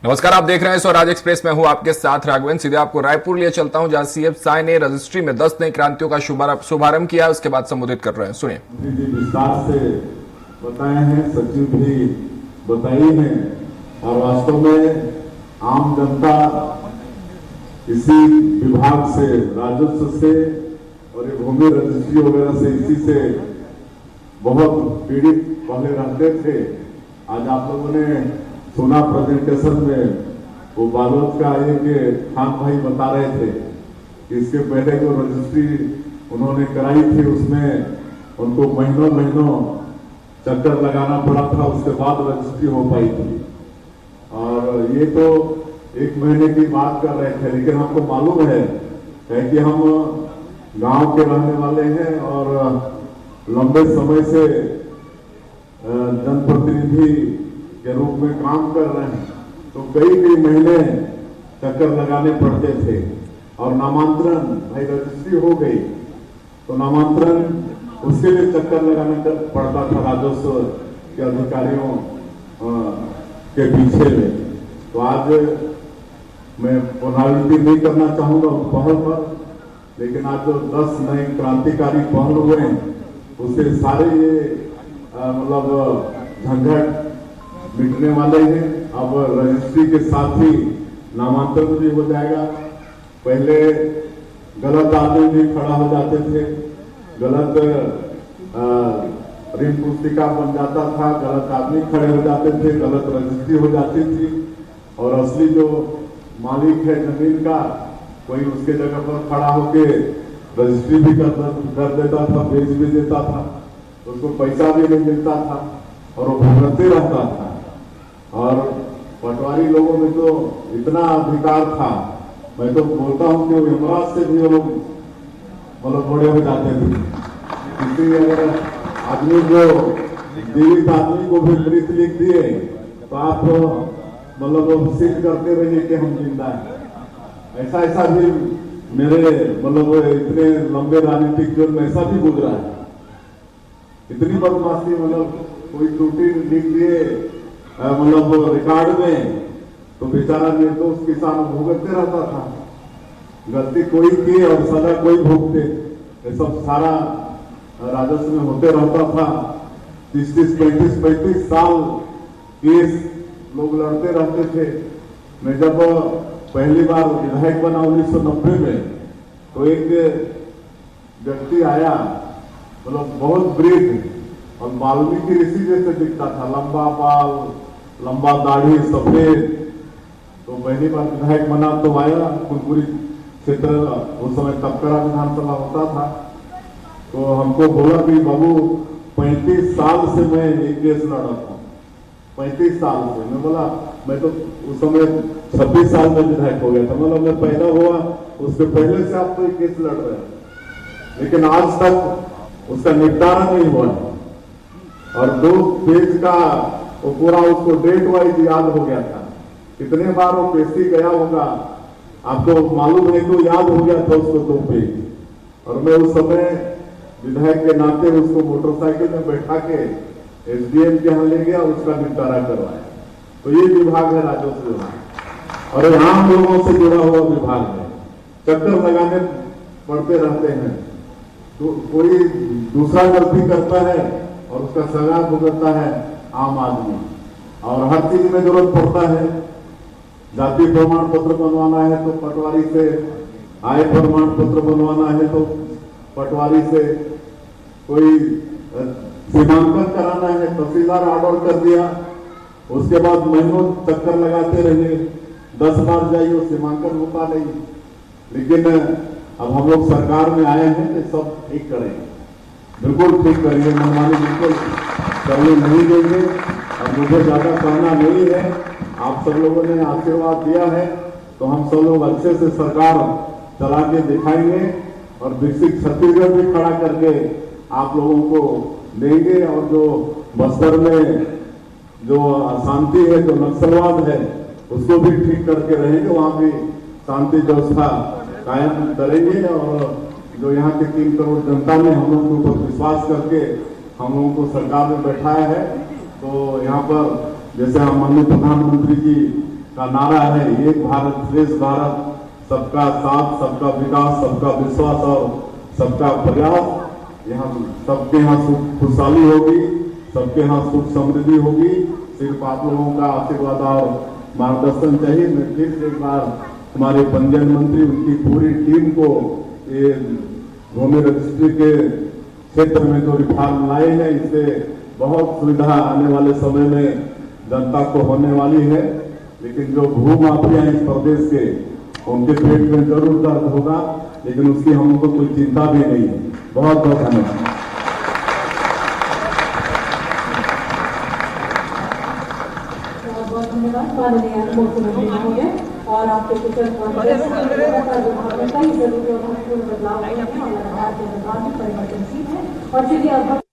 नमस्कार, आप देख रहे हैं स्वराज एक्सप्रेस में हूं आपके साथ राघवेंद्र। सीधे आपको रायपुर लिए चलता हूं, जहां सीएम साय ने रजिस्ट्री में 10 नई क्रांतियों का शुभारंभ किया। उसके बाद संबोधित कर रहे हैं, सुनिए। विस्तार से बताए हैं, सचिव भी बताई है और वास्तव में आम जनता इसी विभाग से, राजस्व से और ये भूमि रजिस्ट्री वगैरह से, इसी से बहुत पीड़ित पहले रहते थे। आज आप लोगों ने सुना प्रेजेंटेशन में, वो बालोद का एक खान भाई बता रहे थे कि इसके पहले जो रजिस्ट्री उन्होंने कराई थी उसमें उनको महीनों चक्कर लगाना पड़ा था, उसके बाद रजिस्ट्री हो पाई थी। और ये तो 1 महीने की बात कर रहे थे, लेकिन हमको मालूम है कि हम गांव के रहने वाले हैं और लंबे समय से जनप्रतिनिधि के रूप में काम कर रहे हैं, तो कई महीने चक्कर लगाने पड़ते थे। और नामांतरण, भाई रजिस्ट्री हो गई तो नामांतरण, उसके लिए चक्कर लगाना पड़ता था राजस्व के अधिकारियों के पीछे में। तो आज मैं पुनरावृत्ति नहीं करना चाहूंगा उस पहल पर, लेकिन आज जो 10 नए क्रांतिकारी पहल हुए हैं उससे सारे ये मतलब झंझट मिटने वाले हैं। अब रजिस्ट्री के साथ ही नामांतरण भी हो जाएगा। पहले गलत आदमी भी खड़ा हो जाते थे, गलत ऋण पुस्तिका बन जाता था, गलत आदमी खड़े हो जाते थे, गलत रजिस्ट्री हो जाती थी और असली जो मालिक है जमीन का, कोई उसके जगह पर खड़ा होके रजिस्ट्री भी कर देता था, बेच भी देता था, उसको पैसा भी नहीं मिलता था और वो भुगतते रहता था। और पटवारी लोगों में तो इतना अधिकार था, मैं तो बोलता हूं कि यमराज से भी वो लोग मतलब बड़े हो जाते थे। किसी अगर आदमी को, जीवित आदमी को भी मृत लिख दिए तो आप मतलब सिद्ध करते रहिए कि हम जिंदा है। ऐसा भी मेरे मतलब इतने लंबे राजनीतिक जीवन में ऐसा भी गुजरा है। इतनी बदमाशी, मतलब कोई त्रुटि लिख दिए मतलब रिकॉर्ड में, तो बेचारा निर्दोष किसान भुगतते रहता था। गलती कोई की और सजा कोई भुगते, ये सब सारा राजस्व में होते रहता था। 30-35 साल केस लोग लड़ते रहते थे। मैं जब पहली बार विधायक बना 1990 में, तो एक व्यक्ति आया, मतलब बहुत वृद्ध और वाल्मीकि ऋषि जैसे दिखता था, लंबा बाल, लंबा दाढ़ी, सफेद। तो पहली बार विधायक बना तो आया, कुनकुरी क्षेत्र, उस समय तपकरा विधानसभा होता था। तो हमको बोला कि बाबू 35 साल से मैं एक केस लड़ रहा हूँ, 35 साल से। मैं बोला, मैं तो उस समय 26 साल में विधायक हो गया था, मतलब मैं पैदा हुआ उसके पहले से आप तो एक केस लड़ रहे हैं, लेकिन आज तक उसका निपटारा नहीं हुआ। और 2 पेज का वो पूरा उसको डेट वाइज याद हो गया था, कितने बार वो पेशी गया होगा आपको मालूम है, तो याद हो गया था उसको 2 पेज। और मैं उस समय विधायक के नाते उसको मोटरसाइकिल में बैठा के एसडीएम के यहाँ ले गया, उसका निपटारा करवाया। तो ये विभाग है राजस्व विभाग, और यहाँ हम लोगों से जुड़ा हुआ विभाग है। चक्कर लगाने पड़ते रहते हैं, तो कोई दूसरा गलती करता है और उसका सजा भुगतता है आम आदमी। और हर चीज में जरूरत पड़ता है, जाति प्रमाण पत्र बनवाना है तो पटवारी से, आय प्रमाण पत्र बनवाना है तो पटवारी से, कोई सीमांकन कराना है, तहसीलदार ऑर्डर कर दिया, उसके बाद महीनों चक्कर लगाते रहिए, 10 बार जाइए, सीमांकन होता नहीं। लेकिन अब हम लोग सरकार में आए हैं तो सब ठीक करेंगे, बिल्कुल ठीक करेंगे, मनमानी बिल्कुल करने नहीं देंगे। और मुझे ज्यादा कहना नहीं है, आप सब लोगों ने आशीर्वाद दिया है तो हम सब लोग अच्छे से सरकार चला के दिखाएंगे और विकसित छत्तीसगढ़ भी खड़ा करके आप लोगों को देंगे। और जो बस्तर में जो अशांति है, जो नक्सलवाद है, उसको भी ठीक करके रहेंगे, वहां भी शांति व्यवस्था कायम करेंगे। और जो यहाँ के 3 करोड़ जनता ने हम लोगों के ऊपर विश्वास करके हम लोगों को सरकार में बैठाया है, तो यहाँ पर जैसे हम माननीय प्रधानमंत्री जी का नारा है एक भारत श्रेष्ठ भारत, सबका साथ, सबका विकास, सबका विश्वास और सबका प्रयास। यहाँ सबके यहाँ सुख खुशहाली होगी, सबके यहाँ सुख समृद्धि होगी। सिर्फ आप लोगों का आशीर्वाद और मार्गदर्शन चाहिए। मैं फिर से एक बार हमारे पंजीयन मंत्री, उनकी पूरी टीम को ये भूमि रजिस्ट्री के क्षेत्र में जो रिफॉर्म लाए हैं, इससे बहुत सुविधा आने वाले समय में जनता को होने वाली है। लेकिन जो भू माफिया इस प्रदेश के, उनके पेट में जरूर दर्द होगा, लेकिन उसकी हमको कोई चिंता भी नहीं है। बहुत बहुत धन्यवाद। बहुत धन्यवाद माननीय मुख्यमंत्री महोदय। और आपके कुशल कई जरूरी और महत्वपूर्ण बदलाव हुए हैं और लगातार परिवर्तनशील है। और चलिए अब